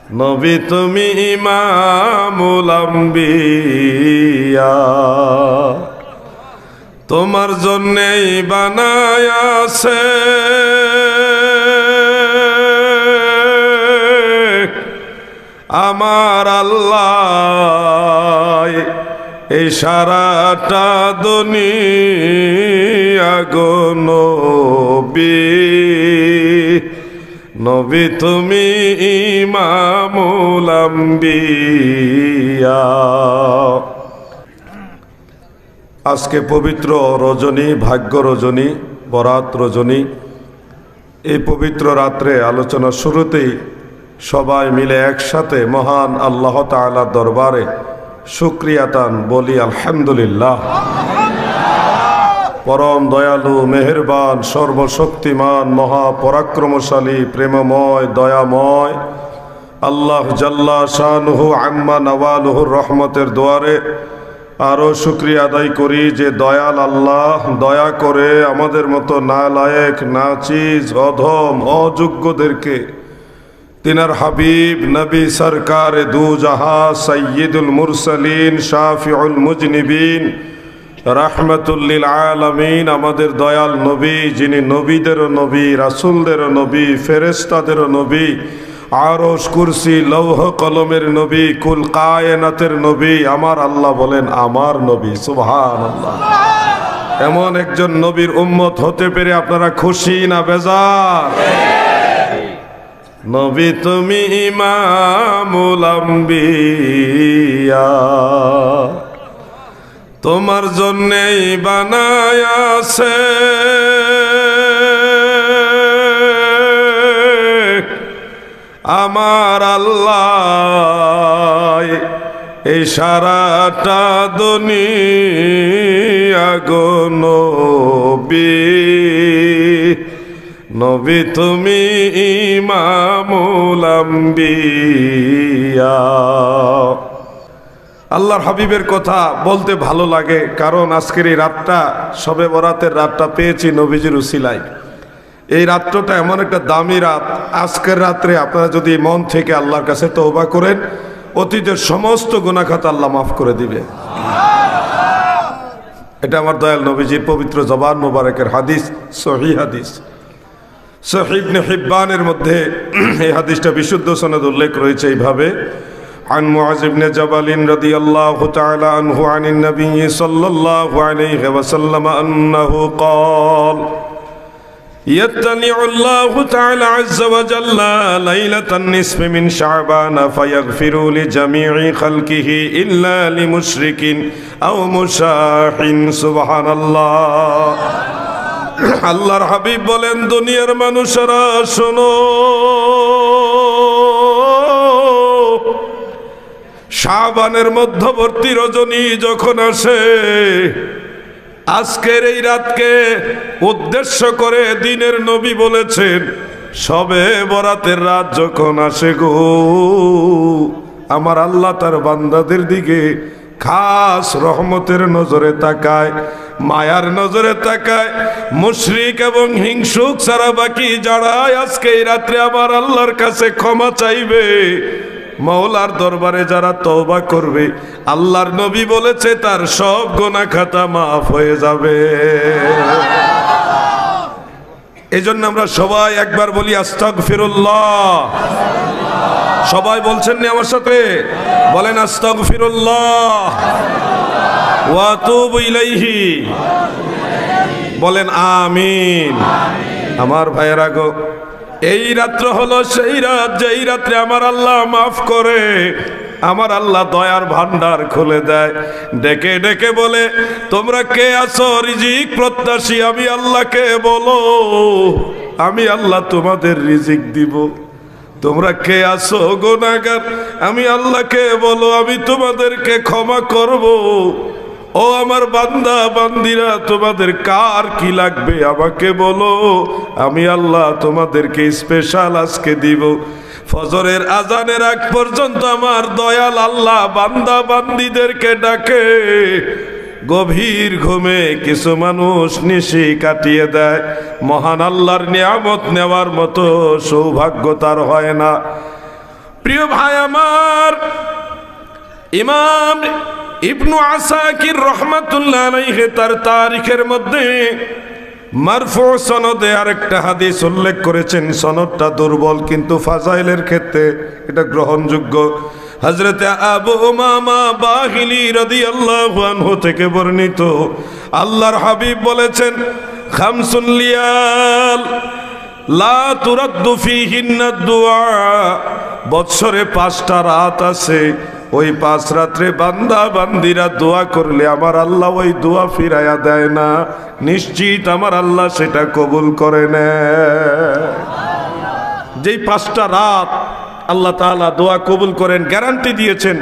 নবী তুমি ইমামুল আম্বিয়া, তোমার জন্যই বানায়াছে আমার আল্লাহ এই সারাটা দুনিয়া গো নবী, নবী তুমি ইমামুল আম্বিয়া। আজকে পবিত্র রজনী, ভাগ্য রজনী, বরাত রজনী। এই পবিত্র রাত্রে আলোচনার শুরুতেই সবাই মিলে একসাথে মহান আল্লাহ তাআলার দরবারে শুকরিয়াতান বলি আলহামদুলিল্লাহ। পরম দয়ালু, মেহেরবান, সর্বশক্তিমান, মহাপরাক্রমশালী, প্রেমময়, দয়াময় আল্লাহ জাল্লা শানুহু আম্মা নওয়ালুহুর রহমতের দুয়ারে আরও শুকরিয়া আদায় করি যে দয়াল আল্লাহ দয়া করে আমাদের মতো নালায়েক, নাচিজ, অধম, অযোগ্যদেরকে তিনার হাবিব নবী সরকার দু জাহা সৈয়দুল মুরসালিন শাফিউল মুজনিবিন রাহমাতুল লিল আলামিন, আমাদের দয়াল নবী, যিনি নবীদেরও নবী, রাসূলদেরও নবী, ফেরেশতাদেরও নবী, আরশ কুরসি লৌহ কলমের নবী, কুল কায়নাতের নবী, আমার আল্লাহ বলেন আমার নবী। সুবহানাল্লাহ। এমন একজন নবীর উম্মত হতে পেরে আপনারা খুশি না বেজার? নবী তুমি ইমামুল আম্বিয়া, তোমার জন্যই বানায়াছে আমার আল্লাহ এই সারাটা দুনিয়া গো নবী, নবী তুমি ইমামুল আম্বিয়া। আল্লাহর হাবিবের কথা বলতে ভালো লাগে, কারণ আজকের এই রাতটা, শবে বরাতের রাতটা পেয়েছি নবীজির উসিলায়। এই রাত্রটা এমন একটা দামি রাত, আজকের রাত্রে আপনারা যদি মন থেকে আল্লাহর কাছে তওবা করেন, অতীতের সমস্ত গুনাহ খাতা আল্লাহ মাফ করে দিবে। এটা আমার দয়াল নবীজির পবিত্র জবান মোবারকের হাদিস, সহিহ হাদিস। সহিহ ইবনে হিব্বানের মধ্যে এই হাদিসটা বিশুদ্ধ সনদ উল্লেখ রয়েছে এইভাবে: عن معاذ بن جبل رضي الله تعالى عنه عن النبي صلى الله عليه وسلم أنه قال: يطلع الله تعالى عز وجل ليلة النصف من شعبان فيغفر لجميع خلقه إلا لمشرك أو مشاح। سبحان الله। আল্লাহর হাবিব বলেন, দুনিয়ার মানুষেরা শোনো, শাবানের মধ্যবর্তী রজনী যখন আসে, আজকের এই রাতকে উদ্দেশ্য করে দিনের নবী বলেছেন, শবে বরাতের রাত যখন আসে গো, আমার আল্লাহ তার বান্দাদের দিকে খাস রহমতের নজরে তাকায়, মায়ার নজরে তাকায়। মুশরিক এবং হিংসুক ছাড়া বাকি যারা আজকে এই রাত্রে আমার আল্লাহর কাছে ক্ষমা চাইবে, মাওলার দরবারে যারা তওবা করবে, আল্লাহর নবী বলেছে তার সব গুনাহ খাতা মাফ হয়ে যাবে। এজন্য আমরা সবাই একবার বলি আস্তাগফিরুল্লাহ। সবাই বলছেন না আমার সাথে? বলেন আস্তাগফিরুল্লাহ ওয়া আতুবু ইলাইহি। বলেন আমিন। আমার ভাইয়েরা গো, এই রাত্র হলো সেই রাত যেই রাত্রে আমার আল্লাহ মাফ করে, আমার আল্লাহ দয়ার ভান্ডার খুলে দেয়। ডেকে ডেকে বলে, তোমরা কে আছো রিজিক প্রত্যাশী? আমি আল্লাহকে বলো, আমি আল্লাহ তোমাদের রিজিক দিব। তোমরা কে আছো গুনাহগার? আমি আল্লাহকে বলো, আমি তোমাদেরকে ক্ষমা করব। ও আমার বান্দা বান্দিরা, তোমাদের কার কি লাগবে আমাকে বলো, আমি আল্লাহ তোমাদেরকে স্পেশাল আজকে দিব। ফজরের আজানের আগ পর্যন্ত আমার দয়াল আল্লাহ বান্দা বান্দিদেরকে ডাকে। গভীর ঘুমে কিছু মানুষ নিশি কাটিয়ে দেয়। মহান আল্লাহর নিয়ামত নেওয়ার মতো সৌভাগ্য তার হয় না। প্রিয় ভাই আমার, ইমাম ইবনু আসাকির রহমাতুল্লাহ আলাইহি তার তারিখের মধ্যে মারফু সনদে আরেকটা হাদিস উল্লেখ করেছেন। সনদটা দুর্বল, কিন্তু ফাজাইলের ক্ষেত্রে এটা গ্রহণযোগ্য। হযরতে আবু উমামা বাহিলি রাদিয়াল্লাহু আনহু থেকে বর্ণিত, আল্লাহর হাবিব বলেছেন, খামসুন লিয়াল লা তুরাদ্দু ফীহিন্না দুআ, বৎসরে 5টা রাত আছে, ওই 5 রাত্রে বান্দা বান্দিরা দোয়া করলে আমার আল্লাহ ওই দোয়া ফিরাইয়া দেয় না, নিশ্চিত আমার আল্লাহ সেটা কবুল করে নেয়। যেই 5টা রাত আল্লাহ তাআলা দোয়া কবুল করেন গ্যারান্টি দিয়েছেন,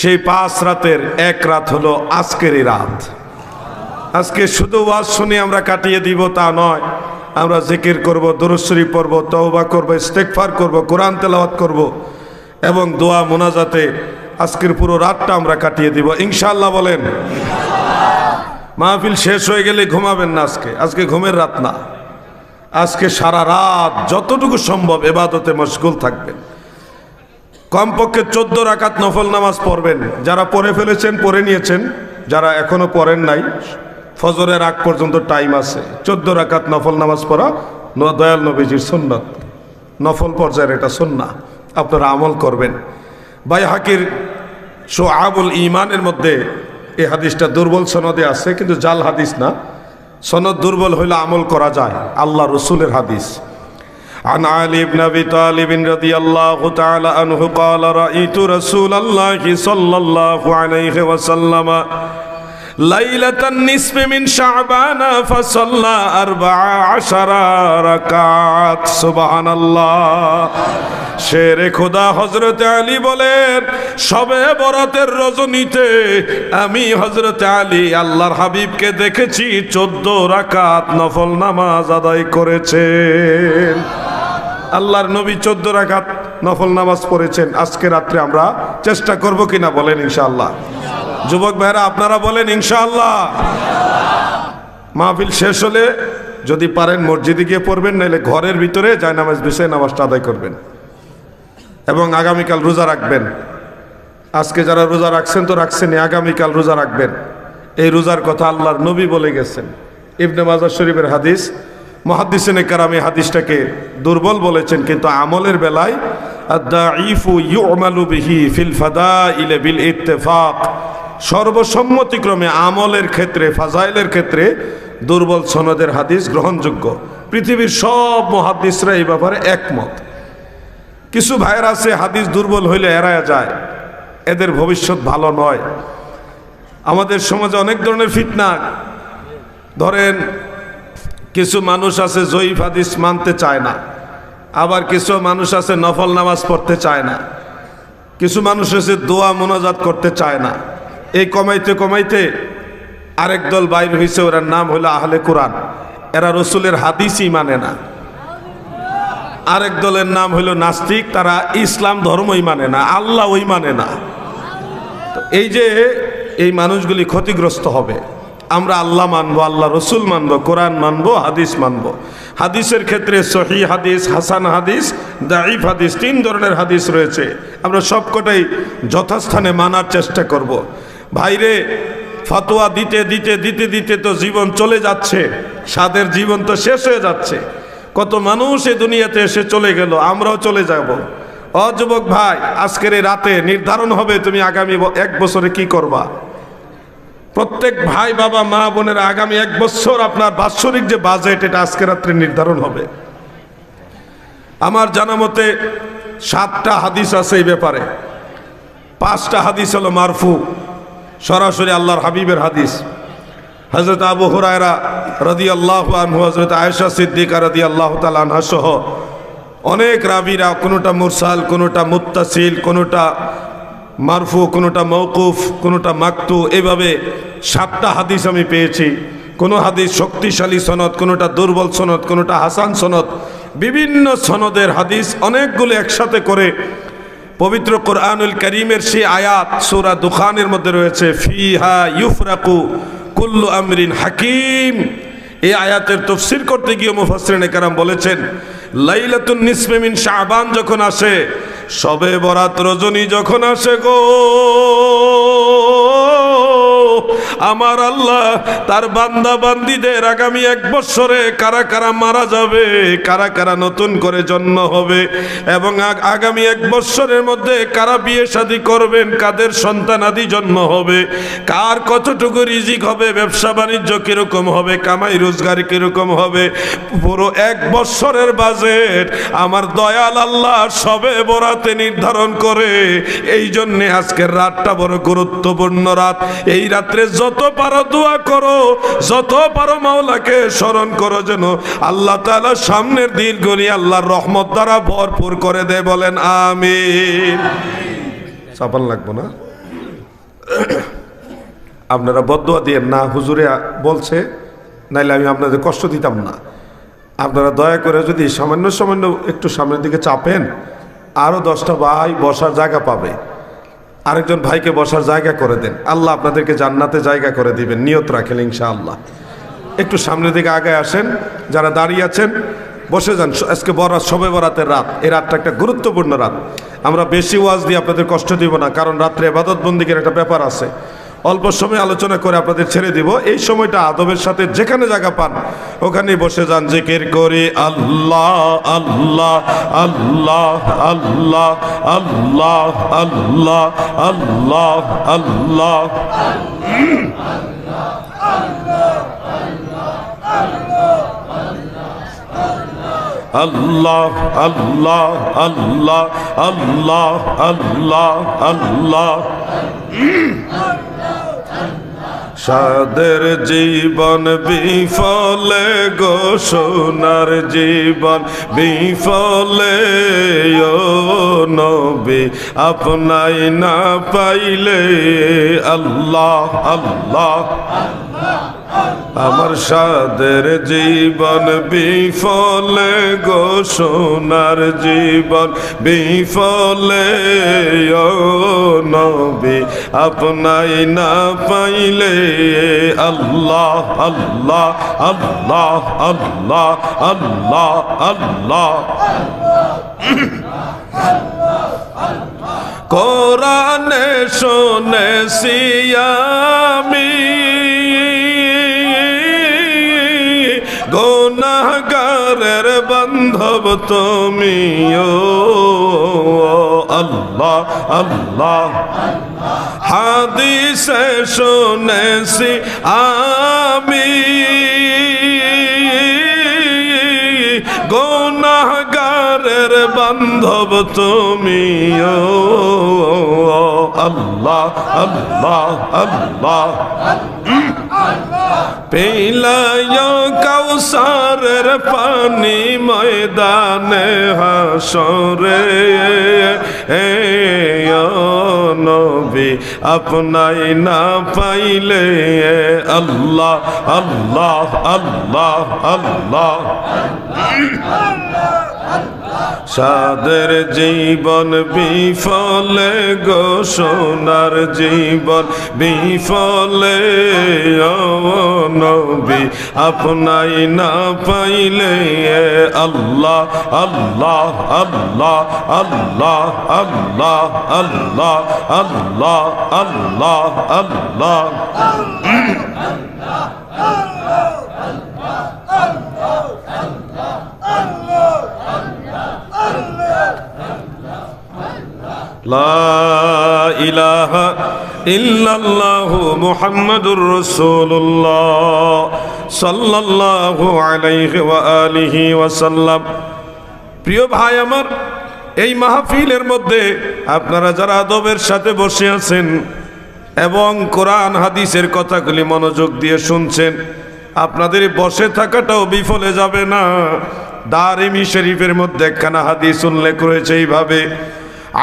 সেই 5 রাতের এক রাত হলো আজকেরই রাত। আজকে শুধু ওয়াজ শুনে আমরা কাটিয়ে দিব তা নয়, আমরা জিকির করব, দরুদ শরীফ পড়ব, তওবা করব, ইস্তেগফার করব, কোরআন তেলাওয়াত করব এবং দোয়া মোনাজাতে আজকের পুরো রাতটা আমরা কাটিয়ে দিব ইনশাআল্লাহ। বলেন মাহফিল শেষ হয়ে গেলে ঘুমাবেন না, আজকে ঘুমের রাত না, আজকে সারা রাত যতটুকু সম্ভব ইবাদতে মশগুল থাকবেন। কমপক্ষে 14 রাকাত নফল নামাজ পড়বেন, যারা পড়ে ফেলেছেন পড়ে নিয়েছেন, যারা এখনো পড়েন নাই ফজরের আগ পর্যন্ত টাইম আছে। 14 রাকাত নফল নামাজ পড়া দয়াল নবীজির সুন্নাত, নফল পর্যায়ের এটা সুন্নাহ, আপনারা আমল করবেন। বাইহাকির শুআবুল ঈমানের মধ্যে এই হাদিসটা দুর্বল সনদে আছে, কিন্তু জাল হাদিস না, সনদ দুর্বল হইলে আমল করা যায়, আল্লাহ রসুলের হাদিস। عن علي بن أبي طالب رضي الله تعالى عنه قال رأيت رسول الله صلى الله عليه وسلم ليلة النصف من شعبان فصلى 14 ركعة سبحان الله। শেরে খোদা হযরত আলী বলেন, শবে বরাতের রজনীতে আমি হযরত আলী আল্লাহর হাবিবকে দেখেছি 14 রাকাত নফল নামাজ আদায় করেছেন। আল্লাহর নবী 14 রাকাত নফল নামাজ পড়েছেন। আজকে রাত্রে আমরা চেষ্টা করব কিনা বলেন ইনশাআল্লাহ। যুবক ভাইরা আপনারা বলেন ইনশাআল্লাহ। মাহফিল শেষ হলে যদি পারেন মসজিদে গিয়ে পড়বেন, নাহলে ঘরের ভিতরে জায়নামাজ বিছায় নামাজটা আদায় করবেন এবং আগামীকাল রোজা রাখবেন। আজকে যারা রোজা রাখছেন তো রাখছেনই, আগামীকাল রোজা রাখবেন। এই রোজার কথা আল্লাহর নবী বলে গেছেন। ইবনে মাজাহ শরীফের হাদিস, মুহাদ্দিসিনে কেরাম এই হাদিসটাকে দুর্বল বলেছেন, কিন্তু আমলের বেলায় আদ-দাঈফু ইউমালু বিহি ফিল ফাদাইল বিল ইত্তেফাক, সর্বসম্মতিক্রমে আমলের ক্ষেত্রে, ফাজাইলের ক্ষেত্রে দুর্বল সনদের হাদিস গ্রহণযোগ্য। পৃথিবীর সব মুহাদ্দিসরা এই ব্যাপারে একমত। কিছু ভাইয়ের আছে হাদিস দুর্বল হইলে এড়ায়া যায়, এদের ভবিষ্যৎ ভালো নয়। আমাদের সমাজে অনেক ধরনের ফিতনা, ধরেন কিছু মানুষ আছে জয়ীফ হাদিস মানতে চায় না, আবার কিছু মানুষ আছে নফল নামাজ পড়তে চায় না, কিছু মানুষ আছে দোয়া মোনাজাত করতে চায় না। এই কমাইতে কমাইতে আরেক দল বাইর হয়েছে, ওরার নাম হলো আহলে কোরআন, এরা রসুলের হাদিসই মানে না। আরেক দলের নাম হলো নাস্তিক, তারা ইসলাম ধর্মই মানে না, আল্লাহ ওই মানে না। তো এই যে এই মানুষগুলি ক্ষতিগ্রস্ত হবে। আমরা আল্লাহ মানবো, আল্লাহ রসুল মানবো, কোরআন মানবো, হাদিস মানবো। হাদিসের ক্ষেত্রে সহি হাদিস, হাসান হাদিস, দাঈফ হাদিস, 3 ধরনের হাদিস রয়েছে। আমরা সবকটাই যথাস্থানে মানার চেষ্টা করব। ভাইরে, ফতোয়া দিতে দিতে দিতে দিতে তো জীবন চলে যাচ্ছে, সাদের জীবন তো শেষ হয়ে যাচ্ছে। কত মানুষ এই দুনিয়াতে এসে চলে গেল, আমরাও চলে যাব। যুবক ভাই, আজকের এই রাতে নির্ধারণ হবে তুমি আগামী 1 বছরে কি করবা। প্রত্যেক ভাই বাবা মা বোনের আগামী 1 বছর আপনার বাৎসরিক যে বাজেট, এটা আজকে রাত্রে নির্ধারণ হবে। আমার জানা মতে 7টা হাদিস আছে এই ব্যাপারে। 5টা হাদিস হলো মারফু, সরাসরি আল্লাহর হাবিবের হাদিস। হযরত আবু হুরায়রা রাদিয়াল্লাহু আনহু, হযরত আয়েশা সিদ্দিকা রাদিয়াল্লাহু তাআলা আনহা সহ অনেক রাবীরা, কোনোটা মুরসাল, কোনোটা মুত্তাসিল, কোনোটা মারফু, কোনোটা মওকুফ, কোনোটা মাকতু, এইভাবে 7টা হাদিস আমি পেয়েছি। কোনো হাদিস শক্তিশালী সনদ, কোনোটা দুর্বল সনদ, কোনোটা হাসান সনদ, বিভিন্ন সনদের হাদিস অনেকগুলো একসাথে করে পবিত্র কোরআনুল কারীমের সেই আয়াত সূরা দুখানের মধ্যে রয়েছে, ফিহা ইউফরাকু কুল্লু আমরিন হাকিম। এই আয়াতের তাফসীর করতে গিয়ে মুফাসসিরিনে কেরাম বলেছেন, লাইলাতুন নিসফি মিন শাবান যখন আসে, শবে বরাত রজনী যখন আসে গো আমার আল্লাহ তার বান্দা বান্দীদের আগামী 1 বছরে কারা কারা মারা যাবে, কারা কারা নতুন করে জন্ম হবে, এবং আগামী 1 বছরের মধ্যে কারা বিয়ে শাদী করবেন, কাদের সন্তানাদি জন্ম হবে, কার কতটুকু রিজিক হবে, ব্যবসা বাণিজ্য কিরকম হবে, কামাই রোজগার কিরকম হবে, পুরো 1 বছরের বাজেট আমার দয়াল আল্লাহ শবে বরাতে নির্ধারণ করে। এই জন্যে আজকের রাতটা বড় গুরুত্বপূর্ণ রাত। এই রাত্রে যত পারো দোয়া করো, যত পারো মাওলাকে স্মরণ করো, যেন আল্লাহ তাআলা সামনের দিনগুলি আল্লাহর রহমত দ্বারা ভরপুর করে দেয়। বলেন আমিন। চাপান লাগবো না, আপনারা বদদুয়া দিয়েন না, হুজুরে বলছে, নাইলে আমি আপনাদের কষ্ট দিতাম না। আপনারা দয়া করে যদি সামান্য সামান্য একটু সামনের দিকে চাপেন, আরও 10টা ভাই বসার জায়গা পাবে। আরেকজন ভাইকে বসার জায়গা করে দেন, আল্লাহ আপনাদেরকে জান্নাতে জায়গা করে দিবেন, নিয়ত রাখেন ইনশাআল্লাহ। একটু সামনের দিকে আগে আসেন, যারা দাঁড়িয়ে আছেন বসে যান। আজকে বরাত, শবে বরাতের রাত, এই রাতটা একটা গুরুত্বপূর্ণ রাত। আমরা বেশি ওয়াজ দিয়ে আপনাদের কষ্ট দিব না, কারণ রাত্রে ইবাদত বন্দিগের একটা ব্যাপার আছে। অল্প সময় আলোচনা করে আপনাদের ছেড়ে দিব। এই সময়টা আদবের সাথে যেখানে জায়গা পান ওখানেই বসে যান, জিকির করি আল্লাহ আল্লাহ আল্লাহ আল্লাহ আল্লাহ আল্লাহ আল্লাহ আল্লাহ আল্লাহ আল্লাহ আল্লাহ আল্লাহ আল্লাহ আল্লাহ। সাদের জীবন বিফলে গো, সোনার জীবন বিফলে, ও নবী আপনাই না পাইলে। আল্লাহ আল্লাহ আমার সাদের জীবন বিফলে গো, সোনার জীবন বিফলে, ও নবী আপনাই না পাইলে। আল্লাহ আল্লাহ আল্লাহ আল্লাহ আল্লাহ আল্লাহ। কোরআনে শুনেছি আমি গুনাহগারের বান্ধব তুমি, ও আল্লাহ আল্লাহ। হাদিসে শুনেছি আমি গুনাহগারের বান্ধব তুমি, ও আল্লাহ আল্লাহ আল্লাহ। পিলায় কাউসারের পানি ময়দানে হাসরে, ও নবী আপনাই না পাইলে। আল্লাহ আল্লাহ আল্লাহ আল্লাহ। সাদের জীবন বিফলে গো, সোনার জীবন বিফলে, ও নবী আপনাই না পাইলে। আল্লাহ আল্লাহ আল্লাহ আল্লাহ আল্লাহ আল্লাহ আল্লাহ আল্লাহ আল্লাহ। লা ইলাহা ইল্লাল্লাহু মুহাম্মাদুর রাসূলুল্লাহ সাল্লাল্লাহু আলাইহি ওয়া আলিহি ওয়াসাল্লাম। প্রিয় ভাই আমার, এই মাহফিলের মধ্যে আপনারা যারা আদবের সাথে বসে আছেন এবং কোরআন হাদিসের কথাগুলি মনোযোগ দিয়ে শুনছেন, আপনাদের বসে থাকাটাও বিফলে যাবে না। দারিমি শরীফের মধ্যে একখানা হাদিস উল্লেখ রয়েছে এইভাবে,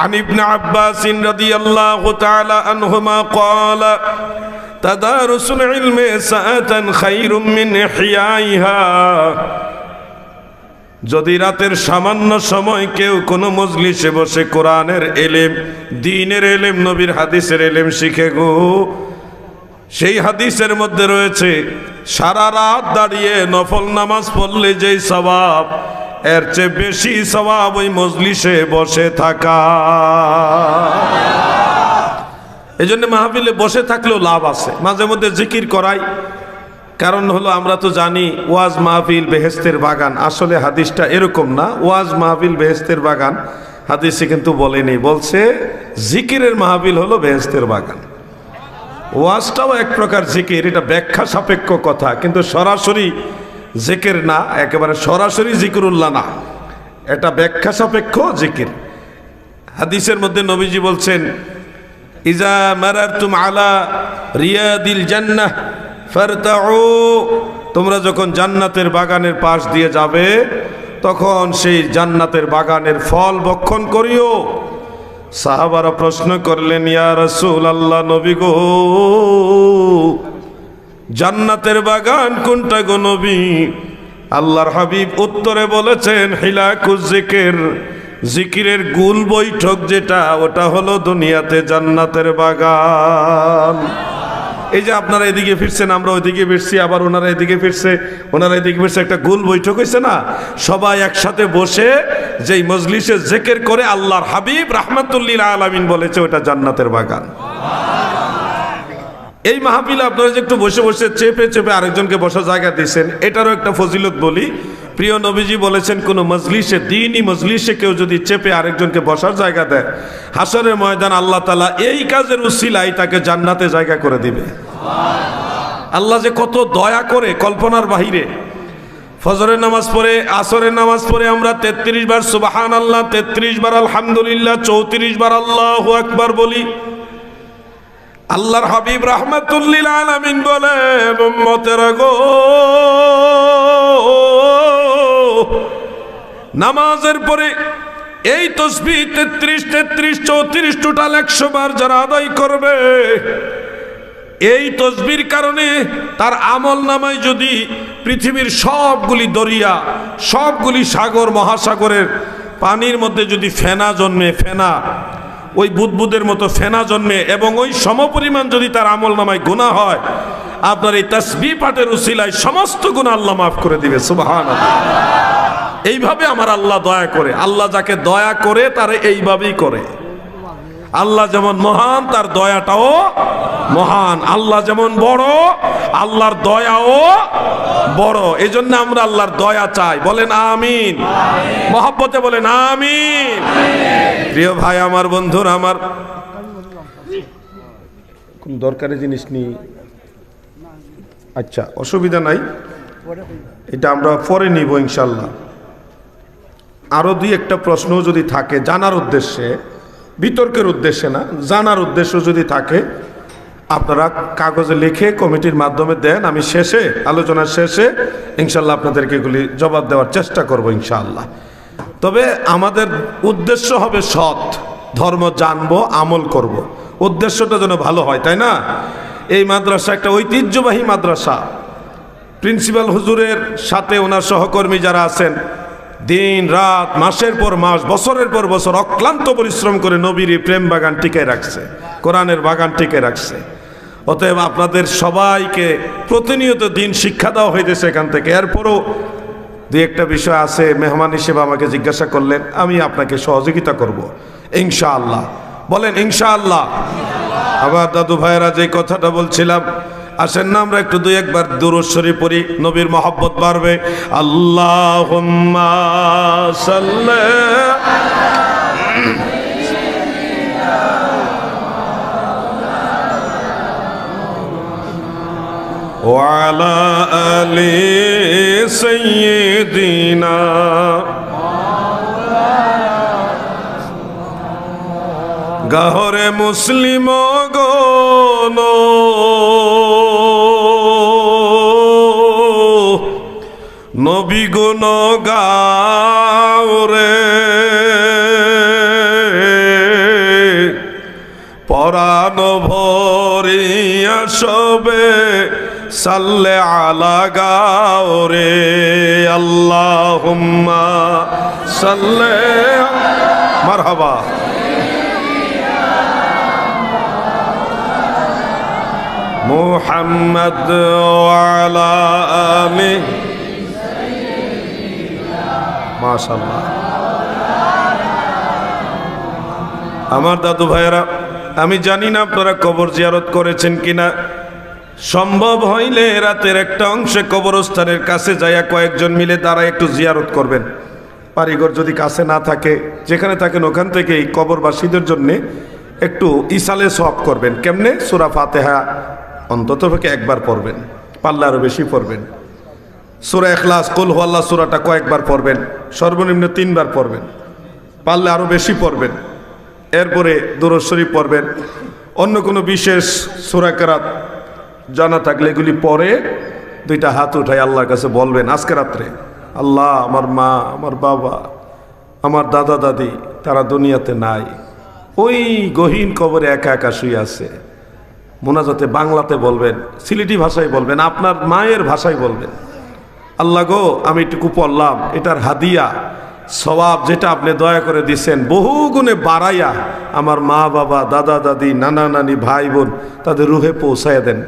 عن ابن عباس رضي الله تعالى عنهما قال تدارس العلم ساعة خير من إحيائها। যদি রাতের সামান্য সময় কেউ কোনো মজলিসে বসে কোরআনের এলেম, দ্বীনের এলেম, নবীর হাদিসের এলেম শিখে গো, সেই হাদিসের মধ্যে রয়েছে সারা রাত দাঁড়িয়ে নফল নামাজ পড়লে যেই সওয়াব, এর চেয়ে বেশি সওয়াব ওই মজলিসে বসে থাকা। এই জন্য মাহফিলে বসে থাকলেও লাভ আছে, মাঝে মধ্যে জিকির করাই। কারণ হলো আমরা তো জানি ওয়াজ মাহফিল বেহেশতের বাগান, আসলে হাদিসটা এরকম না। ওয়াজ মাহফিল বেহেশতের বাগান হাদিসে কিন্তু বলেনি, বলছে জিকিরের মাহফিল হলো বেহেশতের বাগান। ওয়াজটাও এক প্রকার জিকির, এটা ব্যাখ্যা সাপেক্ষ কথা, কিন্তু সরাসরি জিকির না, একেবারে সরাসরি জিকিরুল্লাহ না, এটা ব্যাখ্যা সাপেক্ষ জিকির। হাদিসের মধ্যে নবীজি বলছেন, ইজা মারারতুম আলা রিয়াদিল জান্নাহ ফারতাউ, তোমরা যখন জান্নাতের বাগানের পাশ দিয়ে যাবে তখন সেই জান্নাতের বাগানের ফল ভক্ষণ করিও। সাহাবারা প্রশ্ন করলেন, ইয়া রাসূলুল্লাহ, নবী গো, জান্নাতের বাগান কোনটা গো নবী? আল্লাহর হাবিব উত্তরে বলেছেন, হিলাকুজ জিকির, জিকিরের গুল বৈঠক যেটা, ওটা হলো দুনিয়াতে জান্নাতের বাগান। এই যে আপনারা এদিকে ফিরছেন, আমরা ওইদিকে ফিরছি, আবার ওনারা এদিকে ফিরছে, ওনারা এদিকে ফিরছে, একটা গোল বৈঠক হয়েছে না? সবাই একসাথে বসে যেই মজলিসে জিকির করে আল্লাহর হাবিব রাহমাতুল্লিল আলামিন বলেছে ওটা জান্নাতের বাগান। এই মাহফিলে আপনারা যে একটু বসে বসে চেপে চেপে আরেকজনকে বসার জায়গা দিয়েছেন, এটারও একটা ফজিলত বলি। প্রিয় নবীজি বলেছেন, কোনো মজলিসে, দ্বীনি মজলিসে কেউ যদি চেপে আরেকজনকে বসার জায়গা দেয়, হাসরের ময়দান আল্লাহ তাআলা এই কাজের উসিলায় তাকে জান্নাতে জায়গা করে দিবে। আল্লাহ যে কত দয়া করে কল্পনার বাহিরে। ফজরের নামাজ পড়ে, আসরের নামাজ পড়ে আমরা 33 বার সুবহানাল্লাহ, 33 বার আলহামদুলিল্লাহ, 34 বার আল্লাহু আকবার বলি। আল্লাহর হাবিব রাহমাতুল্লিল আলামিন বলেন, উম্মতেরা গো, নামাজের পরে এই তাসবিহ 33, 33, 34 টোটাল 100 বার যারা আদায় করবে, এই তাসবিহর কারণে তার আমল নামায় যদি পৃথিবীর সবগুলি দরিয়া, সবগুলি সাগর মহাসাগরের পানির মধ্যে যদি ফেনা জন্মে, ফেনা ওই বুদবুদের মতো ফেনা জন্মে, এবং ওই সমপরিমাণ যদি তার আমল নামায় গুনাহ হয়, আপনার এই তাসবিহ পাঠের উসিলায় সমস্ত গুনাহ আল্লাহ মাফ করে দিবে। সুবহানাল্লাহ। এইভাবে আমার আল্লাহ দয়া করে। আল্লাহ যাকে দয়া করে তারে এইভাবেই করে। আল্লাহ যেমন মহান, তার দয়াটাও মহান। আল্লাহ যেমন বড়, আল্লাহর দয়াও বড়। এই জন্য আমরা আল্লাহর দয়া চাই। বলেন আমিন। মহব্বতে বলেন আমিন। প্রিয় ভাই আমার, বন্ধুরা আমার, কোন দরকারি জিনিস নেই, আচ্ছা অসুবিধা নাই, এটা আমরা পরে নিব ইনশাল্লাহ। আরো দুই একটা প্রশ্ন যদি থাকে জানার উদ্দেশ্যে, বিতর্কের উদ্দেশ্যে না, জানার উদ্দেশ্য যদি থাকে, আপনারা কাগজে লিখে কমিটির মাধ্যমে দেন। আমি শেষে, আলোচনার শেষে ইনশাল্লাহ আপনাদেরকে এগুলি জবাব দেওয়ার চেষ্টা করব ইনশাআল্লাহ। তবে আমাদের উদ্দেশ্য হবে সৎ, ধর্ম জানবো, আমল করব, উদ্দেশ্যটা যেন ভালো হয়, তাই না? এই মাদ্রাসা একটা ঐতিহ্যবাহী মাদ্রাসা। প্রিন্সিপাল হুজুরের সাথে ওনার সহকর্মী যারা আছেন, দিন রাত, মাসের পর মাস, বছরের পর বছর অক্লান্ত পরিশ্রম করে নবীর প্রেম বাগান টিকে রাখছে, কোরআনের বাগান টিকে রাখছে। অতএব আপনাদের সবাইকে প্রতিনিয়ত দিন শিক্ষা দেওয়া হইতেছে এখান থেকে। এরপরও দুই একটা বিষয় আছে, মেহমান হিসেবে আমাকে জিজ্ঞাসা করলেন, আমি আপনাকে সহযোগিতা করব ইনশাআল্লাহ। বলেন ইনশাআল্লাহ। আবার দাদু ভাইয়েরা যে কথাটা বলছিলাম, আসেন না আমরা একটু দুই একবার দুরূদ শরীফ পড়ি, নবীর মহব্বত বাড়বে। আল্লাহুম্মা সাল্লি ওয়া আলা আলি সাইয়্যিদিনা গাহরে মুসলিম গণ নবী গুণ গাওরে, পরাণ ভরিয়া সবে সাল্লে আলা গাওরে। আল্লাহুম্মা সাল্লে, মারহাবা। মুহাম্মদ ওয়া আলা আলিহি মাশাআল্লাহ। আমার দাদু ভাইয়েরা, আমি জানি না আপনারা কবর জিয়ারত করেছেন কিনা। সম্ভব হইলে রাতের একটা অংশে কবরস্থানের কাছে যাইয়া কয়েকজন মিলে দাঁড়ায় একটু জিয়ারত করবেন। বাড়িঘর যদি কাছে না থাকে, যেখানে থাকেন ওখান থেকে এই কবরবাসীদের জন্যে একটু ইসালে সওয়াব করবেন। কেমনে? সূরা ফাতিহা অন্তত একবার পড়বেন, পারলে আরো বেশি পড়বেন। সূরা ইখলাস, কুল হুয়াল্লাহ সূরাটা কয়েকবার পড়বেন, সর্বনিম্ন 3 বার পড়বেন, পারলে আরো বেশি পড়বেন। এরপরে দুরূদ শরীফ পড়বেন। অন্য কোনো বিশেষ সূরা কেরাত জানা থাকলে এগুলি পরে 2টা হাত উঠাই আল্লাহর কাছে বলবেন আজকে রাত্রে, আল্লাহ, আমার মা, আমার বাবা, আমার দাদা দাদি তারা দুনিয়াতে নাই, ওই গহীন কবরে একা একা শুয়ে আছে। মোনাজাতে বাংলাতে বলবেন, সিলেটি ভাষায় বলবেন, আপনার মায়ের ভাষায় বলবেন, আল্লাহ গো, আমি এটুকু পড়লাম, এটার হাদিয়া সওয়াব যেটা আপনি দয়া করে দিচ্ছেন বহু গুণে বাড়াইয়া আমার মা বাবা, দাদা দাদি, নানা নানি, ভাই বোন তাদের রুহে পৌঁছায় দেন।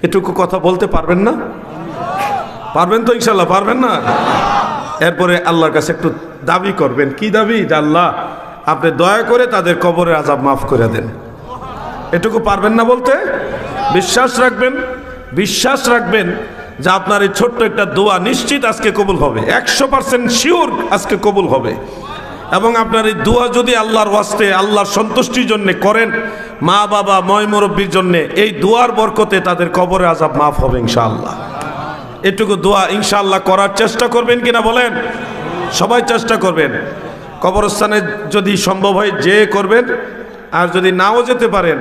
এটুকু কথা বলতে পারবেন না? পারবেন তো ইনশাল্লাহ? পারবেন না? এরপরে আল্লাহর কাছে একটু দাবি করবেন। কি দাবি? যে আল্লাহ, আপনি দয়া করে তাদের কবরের আযাব মাফ করে দেন। এটুকু পারবেন না বলতে? বিশ্বাস রাখবেন, বিশ্বাস রাখবেন যে আপনার এই ছোট্ট একটা দোয়া নিশ্চিত আজকে কবুল হবে, 100% শিওর আজকে কবুল হবে। এবং আপনার এই দোয়া যদি আল্লাহর ওয়াস্তে, আল্লাহর সন্তুষ্টির জন্য করেন, মা বাবা, ময় মুরব্বির জন্য, এই দোয়ার বরকতে তাদের কবরের আযাব মাফ হবে ইনশাআল্লাহ। এটুকু দোয়া ইনশাআল্লাহ করার চেষ্টা করবেন কিনা বলেন? সবাই চেষ্টা করবেন। কবরস্থানে যদি সম্ভব হয় যে করবেন, আর যদি নাও যেতে পারেন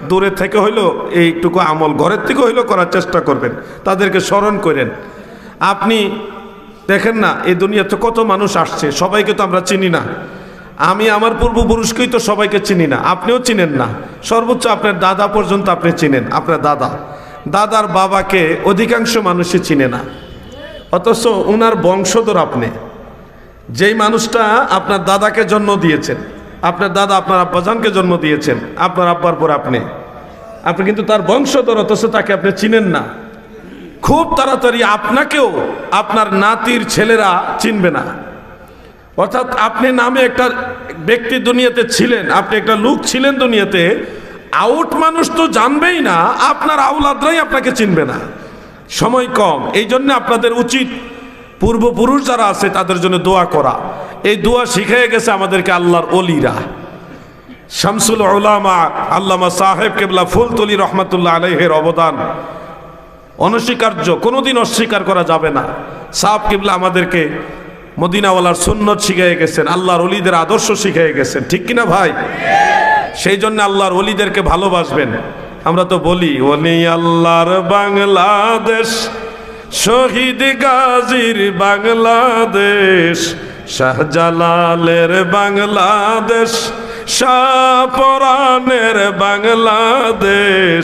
দূরে থেকে হইলো এইটুকু আমল ঘরের থেকে হইলো করার চেষ্টা করবেন, তাদেরকে স্মরণ করেন। আপনি দেখেন না, এই দুনিয়াতে কত মানুষ আসছে, সবাইকে তো আমরা চিনি না। আমি আমার পূর্বপুরুষকেই তো সবাইকে চিনি না, আপনিও চিনেন না। সর্বোচ্চ আপনার দাদা পর্যন্ত আপনি চিনেন, আপনার দাদা, দাদার বাবাকে অধিকাংশ মানুষই চিনে না, অথচ ওনার বংশধর আপনি। যেই মানুষটা আপনার দাদাকে জন্ম দিয়েছেন, আপনার দাদা আপনার আব্বাজানকে জন্ম দিয়েছেন, আপনার আব্বার পর আপনি কিন্তু তার বংশধর, অথচ তাকে আপনি চিনেন না। খুব তাড়াতাড়ি আপনাকেও আপনার নাতির ছেলেরা চিনবে না। অর্থাৎ আপনি নামে একটা ব্যক্তি দুনিয়াতে ছিলেন, আপনি একটা লোক ছিলেন দুনিয়াতে, আউট মানুষ তো জানবেই না, আপনার আওলাদরাই আপনাকে চিনবে না। সময় কম, এই জন্য আপনাদের উচিত পূর্বপুরুষ যারা আছে তাদের জন্য দোয়া করা। এই দোয়া শিখিয়ে গেছে আমাদেরকে আল্লাহর ওলিরা। শামসুল উলামা আল্লামা সাহেব কেবলা ফুলতলি রহমাতুল্লাহ আলাইহির অবদান অনস্বীকার্য, কোনোদিন অস্বীকার করা যাবে না। সাহেব কেবলা আমাদেরকে মদিনাওয়ালার সুন্নত শিখিয়ে গেছেন, আল্লাহর ওলিদের আদর্শ শিখিয়ে গেছেন, ঠিক কিনা ভাই? সেই জন্য আল্লাহর ওলিদেরকে ভালোবাসবেন। আমরা তো বলি, ওলি আল্লাহর বাংলাদেশ, শহীদ গাজীর বাংলাদেশ, শাহজালালের বাংলাদেশ, শাহপরানের বাংলাদেশ,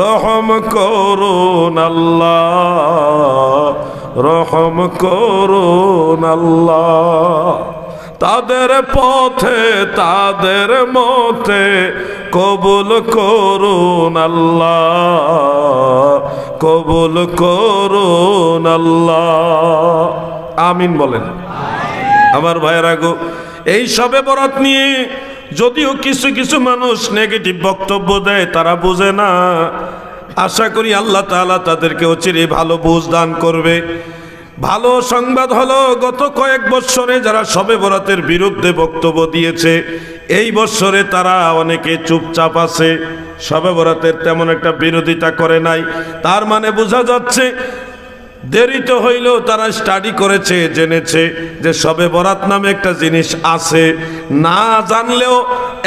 রহম করুন আল্লাহ, রহম করুন আল্লাহ। তাদের পথে তাদের মতে কবুল করুন আল্লাহ, কবুল করুন আল্লাহ। আমিন বলেন। আমার ভাইয়েরা গো, এই সবে বরাত নিয়ে যদিও কিছু কিছু মানুষ নেগেটিভ বক্তব্য দেয়, তারা বোঝে না। আশা করি আল্লাহ তাআলা তাদেরকে অচিরে ভালো বুঝ দান করবে। ভালো সংবাদ হলো, গত কয়েক বছরে যারা শবে বরাতের বিরুদ্ধে বক্তব্য দিয়েছে, এই বছরে তারা অনেকে চুপচাপ আছে, শবে বরাতের তেমন একটা বিরোধিতা করে নাই। তার মানে বোঝা যাচ্ছে দেরিতে হইলেও তারা স্টাডি করেছে, জেনেছে যে শবে বরাত নামে একটা জিনিস আছে। না জানলেও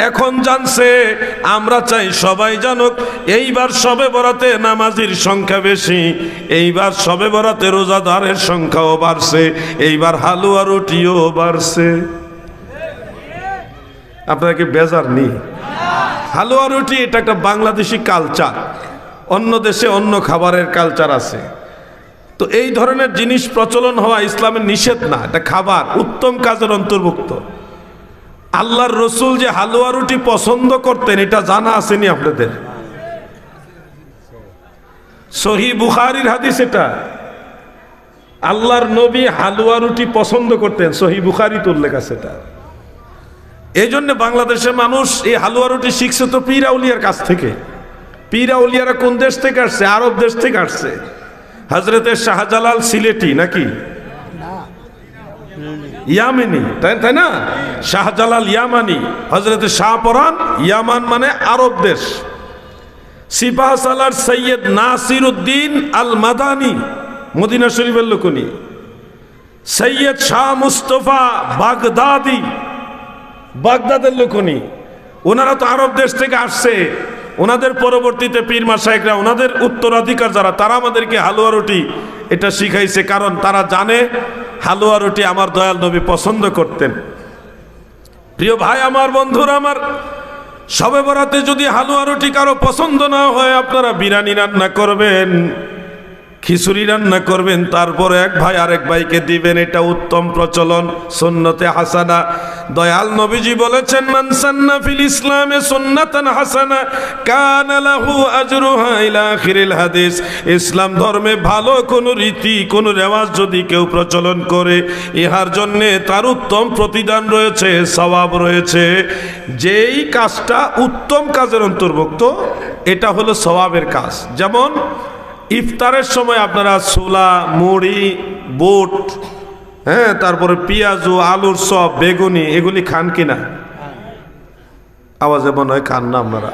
এখন জানছে। আমরা চাই সবাই জানুক। এইবার শবে বরাতে নামাজির সংখ্যা বেশি, এইবার শবে বরাতে রোজাদারের সংখ্যাও বাড়ছে, এইবার হালুয়া রুটিও বাড়ছে। আপনারা কি বেজার নেই? হালুয়া রুটি এটা একটা বাংলাদেশি কালচার, অন্য দেশে অন্য খাবারের কালচার আছে। তো এই ধরনের জিনিস প্রচলন হওয়া ইসলামের নিষেধ না, এটা খাবার, উত্তম কাজের অন্তর্ভুক্ত। আল্লাহর রসুল যে হালুয়া রুটি পছন্দ করতেন, এটা জানা আসেনি আপনাদের? সহিহ বুখারীর হাদিস এটা। আল্লাহর নবী হালুয়া রুটি পছন্দ করতেন, সহিহ বুখারীতে উল্লেখ আছে এটা। এই জন্য বাংলাদেশের মানুষ এই হালুয়া রুটি শিখছে তো পীর আউলিয়ার কাছ থেকে। পীর আউলিয়ারা কোন দেশ থেকে আসছে? আরব দেশ থেকে আসছে। হযরতে শাহজালাল সিলেটি নাকি ইয়ামানি, তাই না? শাহজালাল ইয়ামানি, হযরতে শাহপরান ইয়ামান মানে আরব দেশ। সিপাহ সালার সৈয়দ নাসির উদ্দিন আল মাদানি, মদিনা শরীফের লোকনি। সৈয়দ শাহ মুস্তফা বাগদাদি, বাগদাদের লোকনি। ওনারা তো আরব দেশ থেকে আসছে। ওনাদের পরবর্তীতে পীর মাশায়েখরা, ওনাদের উত্তরাধিকার যারা, তারা আমাদেরকে হালুয়া রুটি এটা শিখাইছে, কারণ তারা জানে হালুয়া রুটি আমার দয়াল নবী পছন্দ করতেন। প্রিয় ভাই আমার, বন্ধুরা আমার, শবে বরাতে যদি হালুয়া রুটি কারো পছন্দ না হয়, আপনারা বিরিয়ানি রান্না করবেন, খিচুড়ি রান্না করবেন, তারপরে এক ভাই আরেক ভাইকে দিবেন। এটা উত্তম প্রচলন, সুন্নতে হাসানা। দয়াল নবীজি বলেছেন, মান সান্না ফিল ইসলামে সুন্নাতান হাসানা কানা লাহু আজরুহা ইলা আখিরিল হাদিস। ইসলাম ধর্মে ভালো কোনো রীতি, কোনো রেওয়াজ যদি কেউ প্রচলন করে, ইহার জন্য তার উত্তম প্রতিদান রয়েছে, সওয়াব রয়েছে। যেই কাজটা উত্তম কাজের অন্তর্ভুক্ত, এটা হলো সওয়াবের কাজ। যেমন ইফতারের সময় আপনারা ছোলা, মুড়ি, বুট, হ্যাঁ, তারপরে পেঁয়াজু, আলুর চপ, বেগুনি, এগুলি খান কিনা? আওয়াজে মনে হয় খান না আপনারা।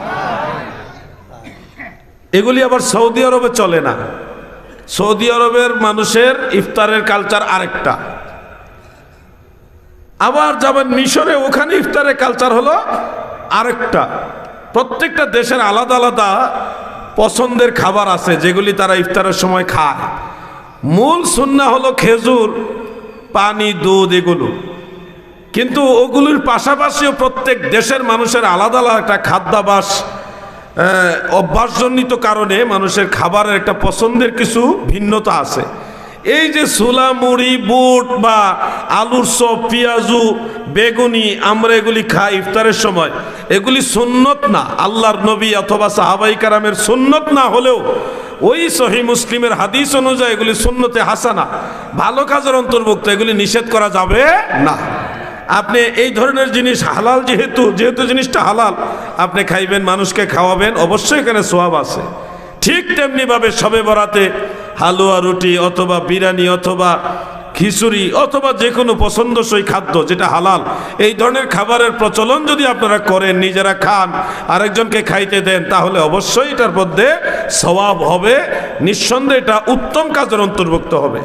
এগুলি আবার সৌদি আরবে চলে না। সৌদি আরবের মানুষের ইফতারের কালচার আরেকটা। আবার যাবেন মিশরে, ওখানে ইফতারের কালচার হলো আরেকটা। প্রত্যেকটা দেশের আলাদা আলাদা পছন্দের খাবার আছে, যেগুলি তারা ইফতারের সময় খায়। মূল সুন্নাহ হলো খেজুর, পানি, দুধ, এগুলো। কিন্তু ওগুলোর পাশাপাশিও প্রত্যেক দেশের মানুষের আলাদা আলাদা একটা খাদ্যাভ্যাস, অভ্যাসজনিত কারণে মানুষের খাবারের একটা পছন্দের কিছু ভিন্নতা আছে। এই যে ছোলা, মুড়ি, বুট বা আলুর চপ, পেঁয়াজু, বেগুনি, আমরা এগুলি খাই ইফতারের সময়, এগুলি সুন্নত না। আল্লাহর নবী অথবা সাহাবাই কারামের সুন্নত না হলেও ওই সহিহ মুসলিমের হাদিস অনুযায়ী এগুলি সুন্নতে হাসানা, ভালো কাজের অন্তর্ভুক্ত। এগুলি নিষেধ করা যাবে না। আপনি এই ধরনের জিনিস হালাল, যেহেতু জিনিসটা হালাল, আপনি খাইবেন, মানুষকে খাওয়াবেন, অবশ্যই এখানে সওয়াব আছে। ঠিক তেমনিভাবে শবে বরাতে হালুয়া রুটি অথবা বিরিয়ানি অথবা খিচুড়ি অথবা যে কোনো পছন্দসই খাদ্য যেটা হালাল, এই ধরনের খাবারের প্রচলন যদি আপনারা করেন, নিজেরা খান, আরেকজনকে খাইতে দেন, তাহলে অবশ্যই এটার মধ্যে সওয়াব হবে। নিঃসন্দেহে এটা উত্তম কাজের অন্তর্ভুক্ত হবে।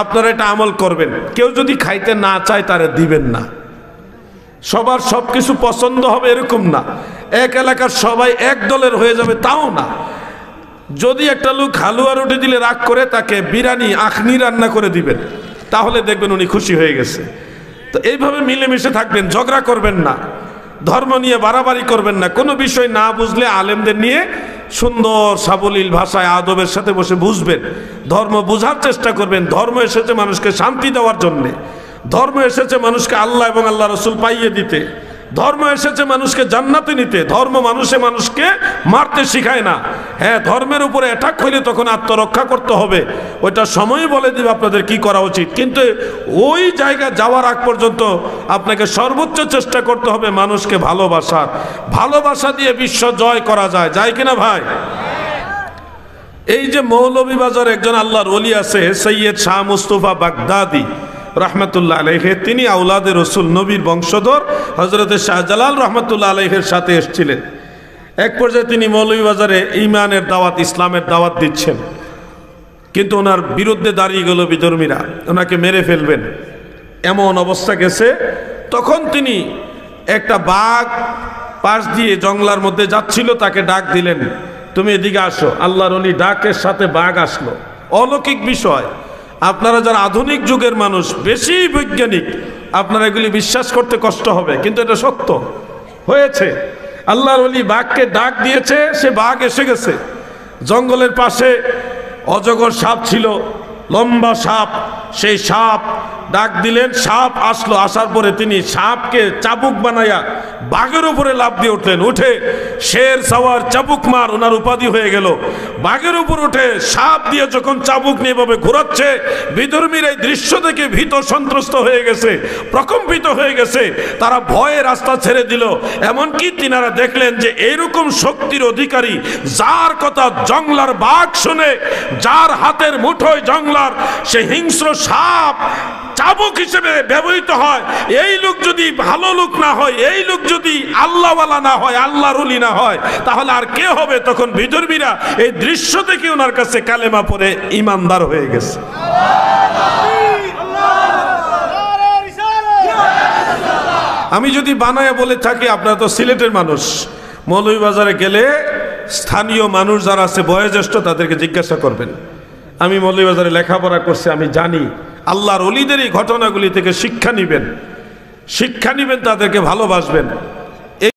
আপনারা এটা আমল করবেন। কেউ যদি খাইতে না চায়, তারে দিবেন না। সবার সব কিছু পছন্দ হবে এরকম না। এক এলাকার সবাই এক দলের হয়ে যাবে, তাও না। যদি একটা লোক হালুয়া রুটি দিলে রাগ করে, তাকে বিরিয়ানি, আখনি রান্না করে দিবেন, তাহলে দেখবেন উনি খুশি হয়ে গেছে। তো এইভাবে মিলেমিশে থাকবেন, ঝগড়া করবেন না, ধর্ম নিয়ে বাড়াবাড়ি করবেন না। কোনো বিষয় না বুঝলে আলেমদের নিয়ে সুন্দর সাবলীল ভাষায় আদবের সাথে বসে বুঝবেন, ধর্ম বোঝার চেষ্টা করবেন। ধর্ম এসেছে মানুষকে শান্তি দেওয়ার জন্যে, ধর্ম এসেছে মানুষকে আল্লাহ এবং আল্লাহ রসুল পাইয়ে দিতে, ধর্ম এসেছে মানুষকে জান্নাতে নিতে। ধর্ম মানুষকে মারতে শিখায় না। হ্যাঁ, ধর্মের উপরে অ্যাটাক হইলে তখন আত্মরক্ষা করতে হবে, ওইটা সময় বলে দিবে আপনাদের কি করা উচিত। কিন্তু ওই জায়গা যাওয়ার আগ পর্যন্ত আপনাকে সর্বোচ্চ চেষ্টা করতে হবে মানুষকে ভালোবাসার। ভালোবাসা দিয়ে বিশ্ব জয় করা যায়, যায় কিনা ভাই? এই যে মৌলভীবাজার একজন আল্লাহর ওলি আছে, সৈয়দ শাহ মুস্তফা বাগদাদি রহমতুল্লাহ আলাইহে, তিনি আউলাদে রসুল, নবীর বংশধর হজরতে শাহজালাল রহমতুল্লাহ আলাইহের সাথে এসেছিলেন। এক পর্যায়ে তিনি মৌলভীবাজারে ঈমানের দাওয়াত, ইসলামের দাওয়াত দিচ্ছেন, কিন্তু ওনার বিরুদ্ধে দাঁড়িয়ে গেল বিধর্মীরা, ওনাকে মেরে ফেলবেন এমন অবস্থা গেছে। তখন তিনি একটা বাঘ পাশ দিয়ে জঙ্গলার মধ্যে যাচ্ছিল, তাকে ডাক দিলেন, তুমি এদিকে আসো। আল্লাহর ওলি ডাকের সাথে বাঘ আসলো। অলৌকিক বিষয়। আপনারা যারা আধুনিক যুগের মানুষ, বেশি বৈজ্ঞানিক, আপনারা এগুলি বিশ্বাস করতে কষ্ট হবে, কিন্তু এটা সত্য হয়েছে। আল্লাহর ওলি বাঘকে ডাক দিয়েছে, সে বাঘ এসে গেছে। জঙ্গলের পাশে অজগর সাপ ছিল, লম্বা সাপ। সেই সাপ ডাক দিলেন, সাপ আসলো। আসার পরে তিনি সাপকে চাবুক বানাইয়া বাঘের উপরে লাফ দিয়ে উঠলেন। উঠে শের সাওয়ার চাবুক মার ওনার উপাধি হয়ে গেল। বাঘের উপর উঠে সাপ দিয়ে যখন চাবুক নিয়ে ভাবে ঘোরাচ্ছে, বিধর্মীর এই দৃশ্য দেখে ভীত সন্ত্রস্ত হয়ে গেছে, প্রকম্পিত হয়ে গেছে। তারা ভয়ে রাস্তা ছেড়ে দিল। এমনকি তিনারা দেখলেন যে এইরকম শক্তির অধিকারী, যার কথা জংলার বাঘ শুনে, যার হাতের মুঠোয় জংলার সে হিংস্র সাপ চাবুক হিসেবে ব্যবহৃত হয়, এই লোক যদি ভালো লোক না হয়, এই লোক যদি আল্লাহওয়ালা না হয়, আল্লাহর ওলি না হয়, তাহলে আর কে হবে? তখন বিধর্মীরা এই দৃশ্য দেখে ওনার কাছে কালেমা পড়ে ইমানদার হয়ে গেছে। আমি যদি বানায় বলে থাকি, আপনারা তো সিলেটের মানুষ, মৌলভীবাজারে গেলে স্থানীয় মানুষ যারা আছে বয়োজ্যেষ্ঠ তাদেরকে জিজ্ঞাসা করবেন। আমি মৌলভীবাজারে লেখাপড়া করছি, আমি জানি। আল্লাহর ওলিদের এই ঘটনাগুলি থেকে শিক্ষা নিবেন, তাদেরকে ভালোবাসবেন।